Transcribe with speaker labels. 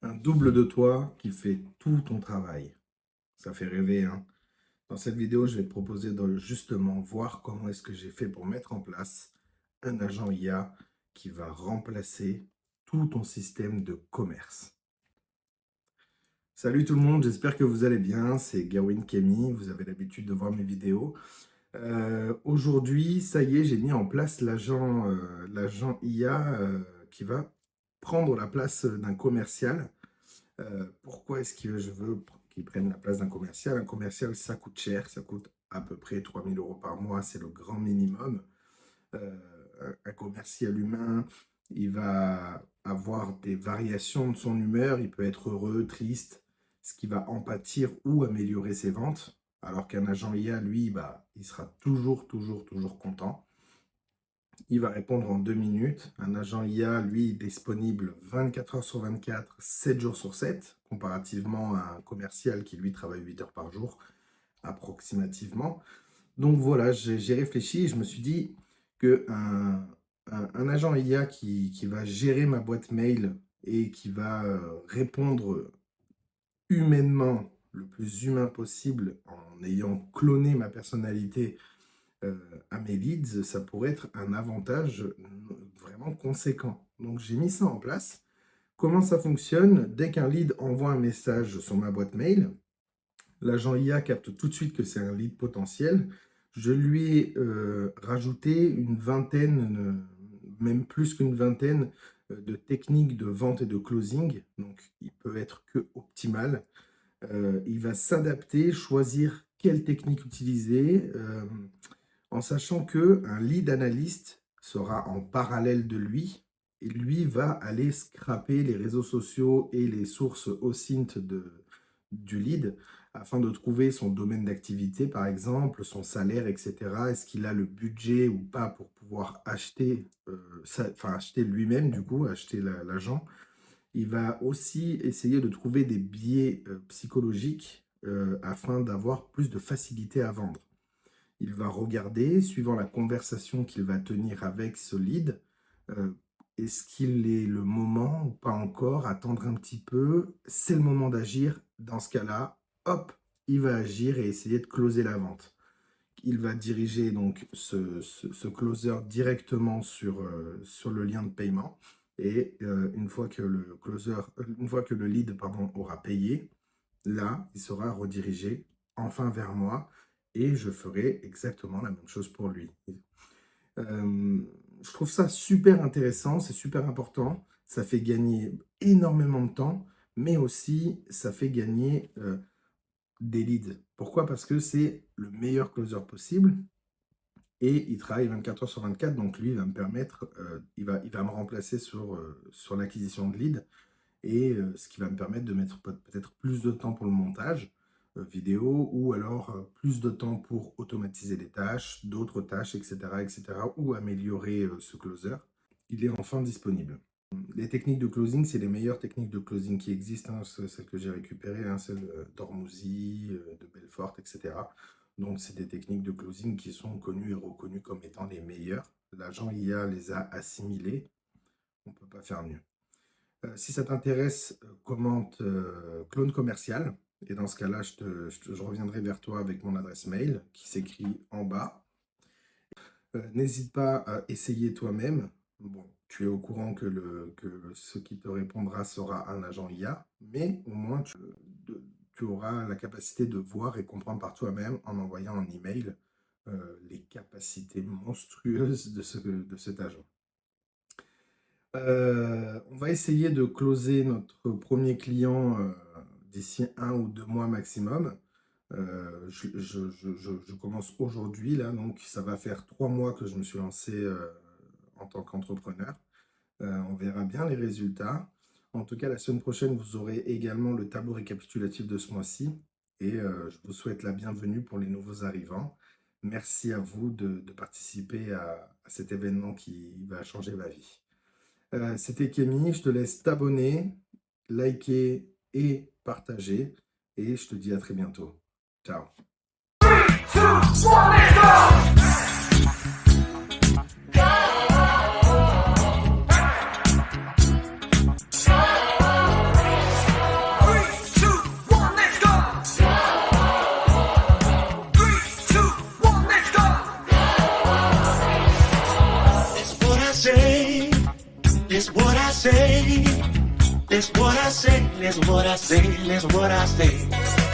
Speaker 1: Un double de toi qui fait tout ton travail. Ça fait rêver, hein? Dans cette vidéo, je vais te proposer de justement voir comment est-ce que j'ai fait pour mettre en place un agent IA qui va remplacer tout ton système de commerce. Salut tout le monde, j'espère que vous allez bien. C'est Gawin Kemi, vous avez l'habitude de voir mes vidéos. Aujourd'hui, ça y est, j'ai mis en place l'agent IA qui va prendre la place d'un commercial. Pourquoi est-ce que je veux qu'il prenne la place d'un commercial? Un commercial, ça coûte cher, ça coûte à peu près 3 000 € par mois, c'est le grand minimum. Un commercial humain, il va avoir des variations de son humeur, il peut être heureux, triste, ce qui va en pâtir ou améliorer ses ventes, alors qu'un agent IA, lui, il sera toujours content. Il va répondre en 2 minutes. Un agent IA, lui, disponible 24 heures sur 24, 7 jours sur 7, comparativement à un commercial qui, lui, travaille 8 heures par jour, approximativement. Donc voilà, j'ai réfléchi et je me suis dit qu'un agent IA qui va gérer ma boîte mail et qui va répondre humainement, le plus humain possible, en ayant cloné ma personnalité à mes leads, ça pourrait être un avantage vraiment conséquent. Donc j'ai mis ça en place. Comment ça fonctionne? Dès qu'un lead envoie un message sur ma boîte mail, l'agent IA capte tout de suite que c'est un lead potentiel. Je lui ai rajouté une vingtaine, même plus qu'une vingtaine de techniques de vente et de closing. Donc il peut être que optimal. Il va s'adapter, choisir quelle technique utiliser, en sachant qu'un lead analyst sera en parallèle de lui et lui va aller scraper les réseaux sociaux et les sources OSINT du lead afin de trouver son domaine d'activité, par exemple, son salaire, etc. Est-ce qu'il a le budget ou pas pour pouvoir acheter, acheter lui-même, du coup, acheter l'agent. Il va aussi essayer de trouver des biais psychologiques afin d'avoir plus de facilité à vendre. Il va regarder, suivant la conversation qu'il va tenir avec ce lead, est-ce qu'il est le moment ou pas encore, attendre un petit peu, c'est le moment d'agir. Dans ce cas-là, hop, il va agir et essayer de closer la vente. Il va diriger donc ce closer directement sur le lien de paiement. Et une fois que le lead aura payé, là, il sera redirigé enfin vers moi et je ferai exactement la même chose pour lui. Je trouve ça super intéressant, c'est super important. Ça fait gagner énormément de temps, mais aussi ça fait gagner des leads. Pourquoi? Parce que c'est le meilleur closer possible. Et il travaille 24 heures sur 24, donc lui, il va me permettre, il va me remplacer sur l'acquisition de leads, et ce qui va me permettre de mettre peut-être plus de temps pour le montage vidéo, ou alors plus de temps pour automatiser des tâches, d'autres tâches, etc., ou améliorer ce closer. Il est enfin disponible. Les techniques de closing, c'est les meilleures techniques de closing qui existent, hein, celles que j'ai récupérées, hein, celles d'Ormuzzi, de Belfort, etc. Donc, c'est des techniques de closing qui sont connues et reconnues comme étant les meilleures. L'agent IA les a assimilées. On ne peut pas faire mieux. Si ça t'intéresse, commente clone commercial. Et dans ce cas-là, je reviendrai vers toi avec mon adresse mail qui s'écrit en bas. N'hésite pas à essayer toi-même. Bon, tu es au courant que ce qui te répondra sera un agent IA, mais au moins tu auras la capacité de voir et comprendre par toi-même en envoyant un email les capacités monstrueuses de cet agent. On va essayer de closer notre premier client d'ici 1 ou 2 mois maximum. Je commence aujourd'hui, là, donc ça va faire 3 mois que je me suis lancé en tant qu'entrepreneur. On verra bien les résultats. En tout cas, la semaine prochaine, vous aurez également le tableau récapitulatif de ce mois-ci. Et je vous souhaite la bienvenue pour les nouveaux arrivants. Merci à vous de participer à cet événement qui va changer ma vie. C'était Kémy, je te laisse t'abonner, liker et partager. Et je te dis à très bientôt. Ciao.
Speaker 2: 3, 2, 1, let's go!
Speaker 3: That's what I say, that's what I say, that's what I say.